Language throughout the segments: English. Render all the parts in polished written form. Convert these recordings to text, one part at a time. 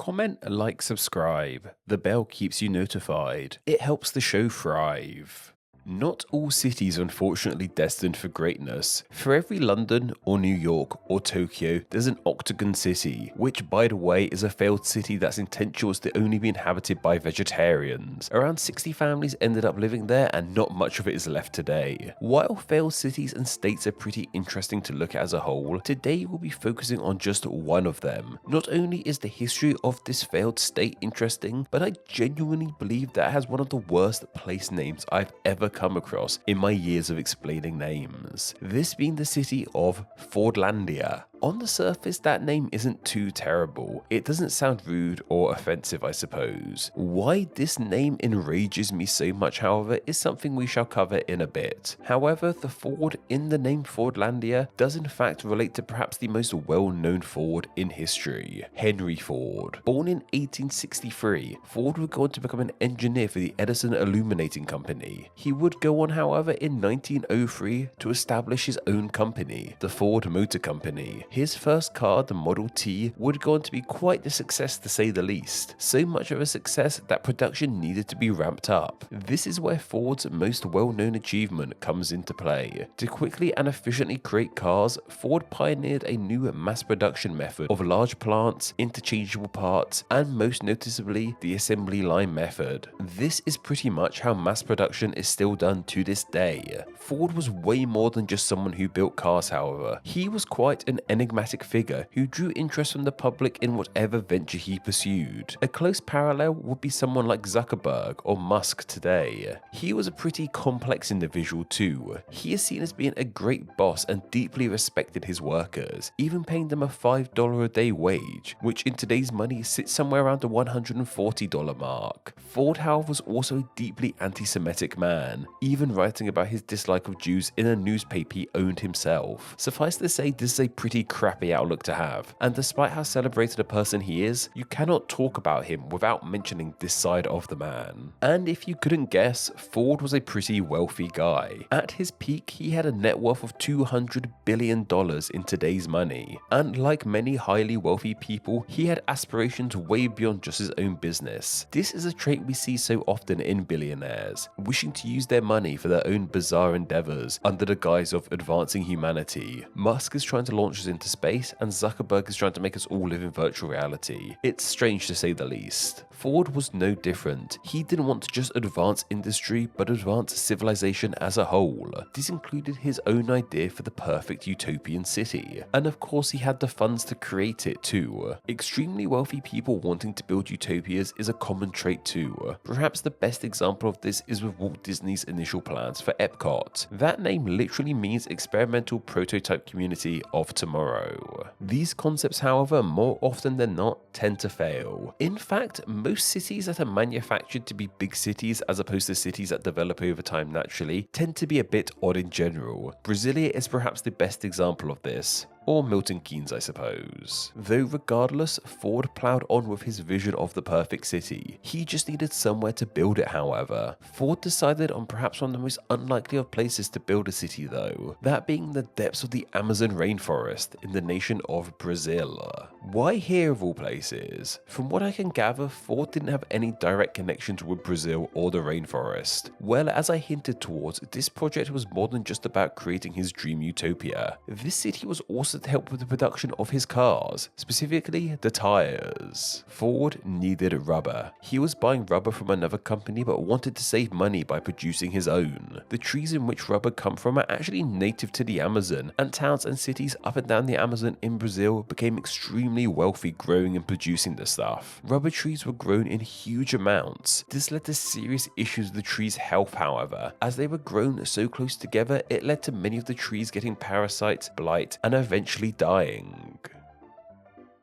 Comment, like, subscribe. The bell keeps you notified. It helps the show thrive. Not all cities are unfortunately destined for greatness. For every London or New York or Tokyo, there's an octagon city, which by the way is a failed city that's intention was to only be inhabited by vegetarians. Around 60 families ended up living there and not much of it is left today. While failed cities and states are pretty interesting to look at as a whole, today we'll be focusing on just one of them. Not only is the history of this failed state interesting, but I genuinely believe that has one of the worst place names I've ever come across in my years of explaining names. This being the city of Fordlandia. On the surface, that name isn't too terrible. It doesn't sound rude or offensive, I suppose. Why this name enrages me so much, however, is something we shall cover in a bit. However, the Ford in the name Fordlandia does in fact relate to perhaps the most well-known Ford in history, Henry Ford. Born in 1863, Ford would go on to become an engineer for the Edison Illuminating Company. He would go on, however, in 1903 to establish his own company, the Ford Motor Company. His first car, the Model T, would go on to be quite the success to say the least. So much of a success that production needed to be ramped up. This is where Ford's most well-known achievement comes into play. To quickly and efficiently create cars, Ford pioneered a new mass production method of large plants, interchangeable parts, and most noticeably, the assembly line method. This is pretty much how mass production is still done to this day. Ford was way more than just someone who built cars, however. He was quite an enigmatic figure who drew interest from the public in whatever venture he pursued. A close parallel would be someone like Zuckerberg or Musk today. He was a pretty complex individual too. He is seen as being a great boss and deeply respected his workers, even paying them a $5 a day wage, which in today's money sits somewhere around the $140 mark. Ford, however, was also a deeply anti-Semitic man, even writing about his dislike of Jews in a newspaper he owned himself. Suffice to say, this is a pretty crappy outlook to have, and despite how celebrated a person he is, you cannot talk about him without mentioning this side of the man. And if you couldn't guess, Ford was a pretty wealthy guy. At his peak, he had a net worth of $200 billion in today's money, and like many highly wealthy people, he had aspirations way beyond just his own business. This is a trait we see so often in billionaires, wishing to use their money for their own bizarre endeavors under the guise of advancing humanity. Musk is trying to launch us into space, and Zuckerberg is trying to make us all live in virtual reality. It's strange to say the least. Ford was no different. He didn't want to just advance industry, but advance civilization as a whole. This included his own idea for the perfect utopian city. And of course, he had the funds to create it too. Extremely wealthy people wanting to build utopias is a common trait too. Perhaps the best example of this is with Walt Disney's initial plans for Epcot. That name literally means experimental prototype community of tomorrow. These concepts, however, more often than not, tend to fail. In fact, most cities that are manufactured to be big cities as opposed to cities that develop over time naturally tend to be a bit odd in general. Brasilia is perhaps the best example of this. Or Milton Keynes, I suppose. Though regardless, Ford ploughed on with his vision of the perfect city. He just needed somewhere to build it, however. Ford decided on perhaps one of the most unlikely of places to build a city though, that being the depths of the Amazon rainforest in the nation of Brazil. Why here of all places? From what I can gather, Ford didn't have any direct connections with Brazil or the rainforest. Well, as I hinted towards, this project was more than just about creating his dream utopia. This city was also to help with the production of his cars, specifically the tires. Ford needed rubber. He was buying rubber from another company but wanted to save money by producing his own. The trees in which rubber come from are actually native to the Amazon, and towns and cities up and down the Amazon in Brazil became extremely wealthy growing and producing the stuff. Rubber trees were grown in huge amounts. This led to serious issues with the trees' health, however. As they were grown so close together, it led to many of the trees getting parasites, blight, and eventually dying.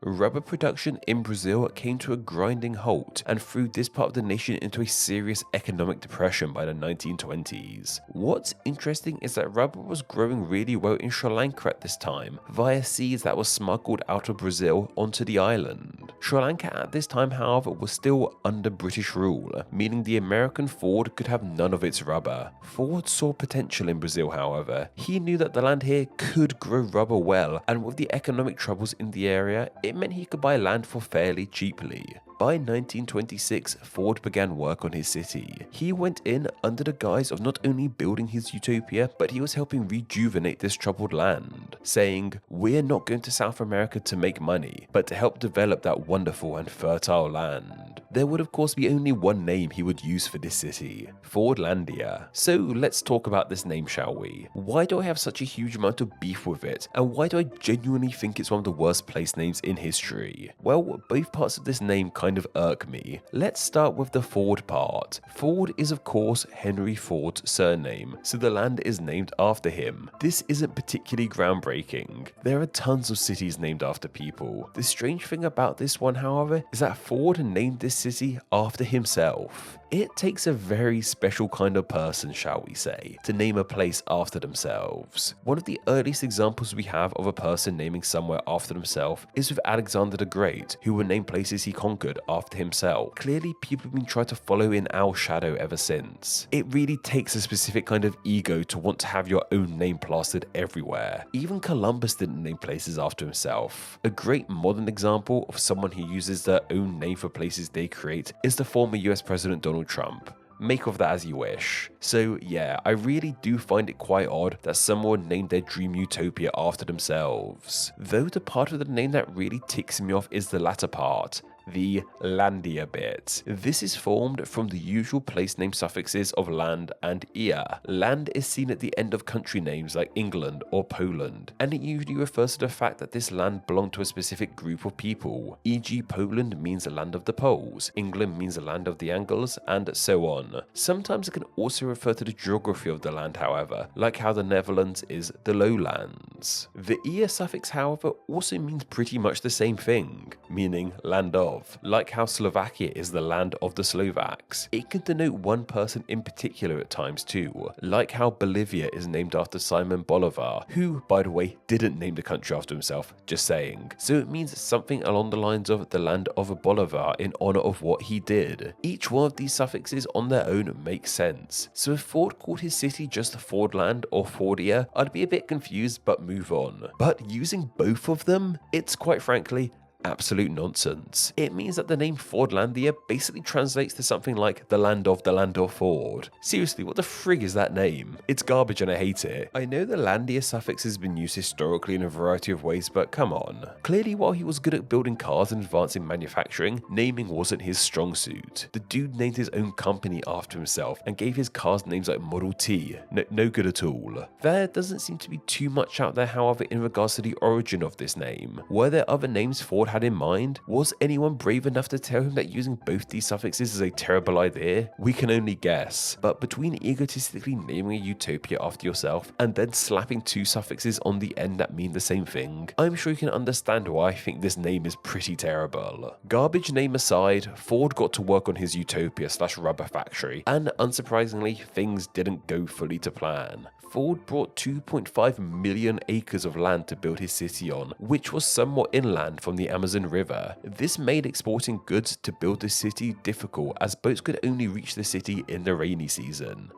Rubber production in Brazil came to a grinding halt and threw this part of the nation into a serious economic depression by the 1920s. What's interesting is that rubber was growing really well in Sri Lanka at this time, via seeds that were smuggled out of Brazil onto the island. Sri Lanka at this time, however, was still under British rule, meaning the American Ford could have none of its rubber. Ford saw potential in Brazil, however. He knew that the land here could grow rubber well, and with the economic troubles in the area, it meant he could buy land for fairly cheaply. By 1926, Ford began work on his city. He went in under the guise of not only building his utopia, but he was helping rejuvenate this troubled land, saying, "We're not going to South America to make money, but to help develop that wonderful and fertile land." There would of course be only one name he would use for this city, Fordlandia. So let's talk about this name, shall we? Why do I have such a huge amount of beef with it, and why do I genuinely think it's one of the worst place names in history? Well, both parts of this name kind of irk me. Let's start with the Ford part. Ford is of course Henry Ford's surname, so the land is named after him. This isn't particularly groundbreaking. There are tons of cities named after people. The strange thing about this one, however, is that Ford named this city after himself. It takes a very special kind of person, shall we say, to name a place after themselves. One of the earliest examples we have of a person naming somewhere after themselves is with Alexander the Great, who would name places he conquered after himself. Clearly, people have been trying to follow in our shadow ever since. It really takes a specific kind of ego to want to have your own name plastered everywhere. Even Columbus didn't name places after himself. A great modern example of someone who uses their own name for places they create is the former US President Donald Trump. Make of that as you wish. So yeah, I really do find it quite odd that someone named their dream utopia after themselves. Though the part of the name that really ticks me off is the latter part, the Landia bit. This is formed from the usual place name suffixes of land and ia. Land is seen at the end of country names like England or Poland, and it usually refers to the fact that this land belonged to a specific group of people, e.g. Poland means the land of the Poles, England means the land of the Angles, and so on. Sometimes it can also refer to the geography of the land, however, like how the Netherlands is the lowlands. The ia suffix, however, also means pretty much the same thing, meaning land of. Like how Slovakia is the land of the Slovaks. It can denote one person in particular at times too, like how Bolivia is named after Simon Bolivar, who, by the way, didn't name the country after himself, just saying. So it means something along the lines of the land of a Bolivar in honor of what he did. Each one of these suffixes on their own makes sense. So if Ford called his city just Fordland or Fordia, I'd be a bit confused, but move on. But using both of them, it's quite frankly absolute nonsense. It means that the name Fordlandia basically translates to something like the land of Ford. Seriously, what the frig is that name? It's garbage and I hate it. I know the Landia suffix has been used historically in a variety of ways, but come on. Clearly, while he was good at building cars and advancing manufacturing, naming wasn't his strong suit. The dude named his own company after himself and gave his cars names like Model T. No good at all. There doesn't seem to be too much out there, however, in regards to the origin of this name. Were there other names Ford had in mind? Was anyone brave enough to tell him that using both these suffixes is a terrible idea? We can only guess. But between egotistically naming a utopia after yourself and then slapping two suffixes on the end that mean the same thing, I'm sure you can understand why I think this name is pretty terrible. Garbage name aside, Ford got to work on his utopia / rubber factory, and unsurprisingly, things didn't go fully to plan. Ford brought 2.5 million acres of land to build his city on, which was somewhat inland from the Amazon River. This made exporting goods to build the city difficult, as boats could only reach the city in the rainy season.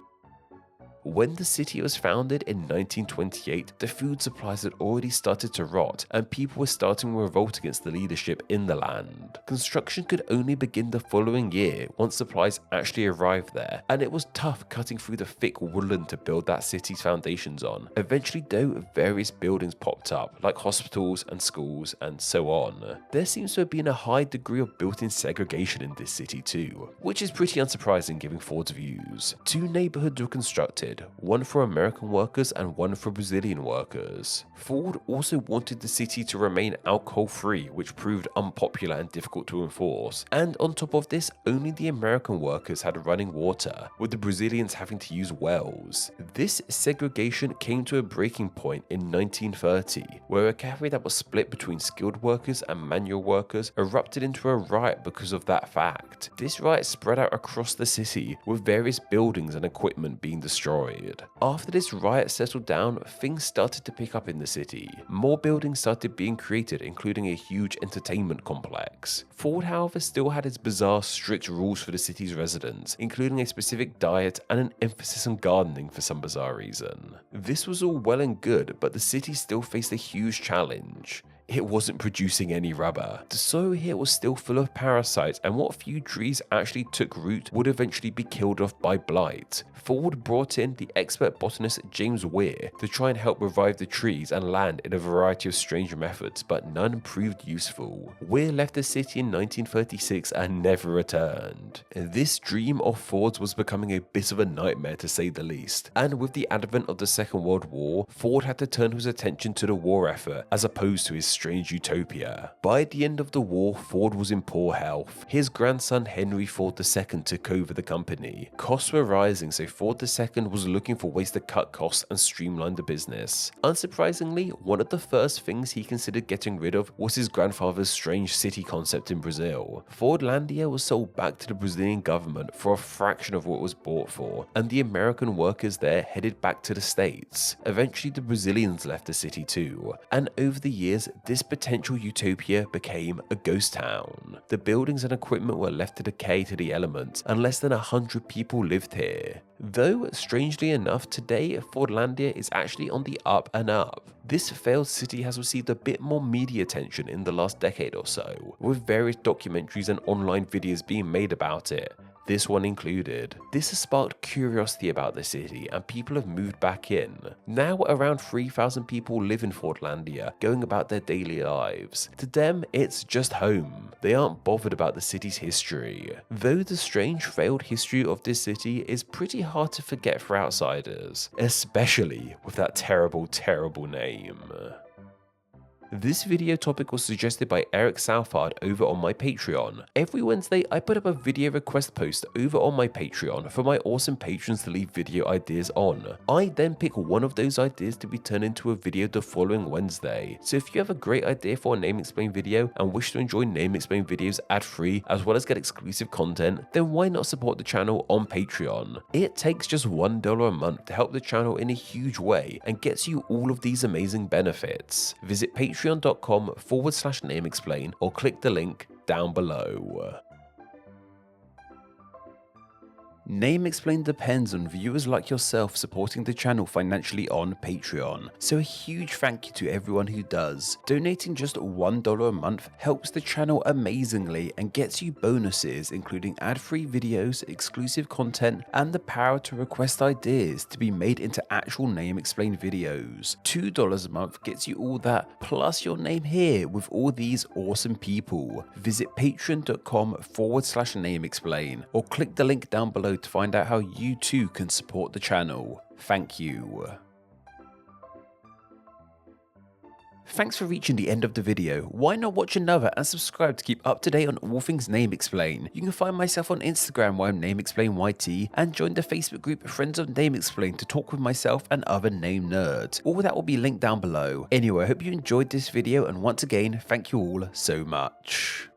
When the city was founded in 1928, the food supplies had already started to rot, and people were starting to revolt against the leadership in the land. Construction could only begin the following year once supplies actually arrived there, and it was tough cutting through the thick woodland to build that city's foundations on. Eventually though, various buildings popped up, like hospitals and schools and so on. There seems to have been a high degree of built-in segregation in this city too, which is pretty unsurprising given Ford's views. Two neighborhoods were constructed, one for American workers and one for Brazilian workers. Ford also wanted the city to remain alcohol-free, which proved unpopular and difficult to enforce. And on top of this, only the American workers had running water, with the Brazilians having to use wells. This segregation came to a breaking point in 1930, where a cafe that was split between skilled workers and manual workers erupted into a riot because of that fact. This riot spread out across the city, with various buildings and equipment being destroyed. After this riot settled down, things started to pick up in the city. More buildings started being created, including a huge entertainment complex. Ford, however, still had its bizarre, strict rules for the city's residents, including a specific diet and an emphasis on gardening for some bizarre reason. This was all well and good, but the city still faced a huge challenge. it wasn't producing any rubber. The soil here was still full of parasites, and what few trees actually took root would eventually be killed off by blight. Ford brought in the expert botanist James Weir to try and help revive the trees and land in a variety of strange methods, but none proved useful. Weir left the city in 1936 and never returned. This dream of Ford's was becoming a bit of a nightmare to say the least, and with the advent of the Second World War, Ford had to turn his attention to the war effort as opposed to his strange utopia. By the end of the war, Ford was in poor health. His grandson Henry Ford II took over the company. Costs were rising, so Ford II was looking for ways to cut costs and streamline the business. Unsurprisingly, one of the first things he considered getting rid of was his grandfather's strange city concept in Brazil. Fordlandia was sold back to the Brazilian government for a fraction of what it was bought for, and the American workers there headed back to the States. Eventually, the Brazilians left the city too, and over the years, this potential utopia became a ghost town. The buildings and equipment were left to decay to the elements, and less than 100 people lived here. Though, strangely enough, today Fordlandia is actually on the up and up. This failed city has received a bit more media attention in the last decade or so, with various documentaries and online videos being made about it. This one included. This has sparked curiosity about the city, and people have moved back in. Now around 3,000 people live in Fordlandia, going about their daily lives. To them, it's just home. They aren't bothered about the city's history. Though the strange failed history of this city is pretty hard to forget for outsiders, especially with that terrible, terrible name. This video topic was suggested by Eric Southard over on my Patreon. Every Wednesday, I put up a video request post over on my Patreon for my awesome patrons to leave video ideas on. I then pick one of those ideas to be turned into a video the following Wednesday. So if you have a great idea for a Name Explain video and wish to enjoy Name Explain videos ad-free as well as get exclusive content, then why not support the channel on Patreon? It takes just $1 a month to help the channel in a huge way and gets you all of these amazing benefits. Visit patreon.com/nameexplain or click the link down below. Name Explain depends on viewers like yourself supporting the channel financially on Patreon, so a huge thank you to everyone who does. Donating just $1 a month helps the channel amazingly and gets you bonuses including ad-free videos, exclusive content, and the power to request ideas to be made into actual Name Explain videos. $2 a month gets you all that, plus your name here with all these awesome people. Visit patreon.com/nameexplain or click the link down below to find out how you too can support the channel. Thank you. Thanks for reaching the end of the video. Why not watch another and subscribe to keep up to date on all things Name Explain. You can find myself on Instagram where I'm NameExplainYT, and join the Facebook group Friends of Name Explain to talk with myself and other name nerds. All that will be linked down below. Anyway, I hope you enjoyed this video, and once again, thank you all so much.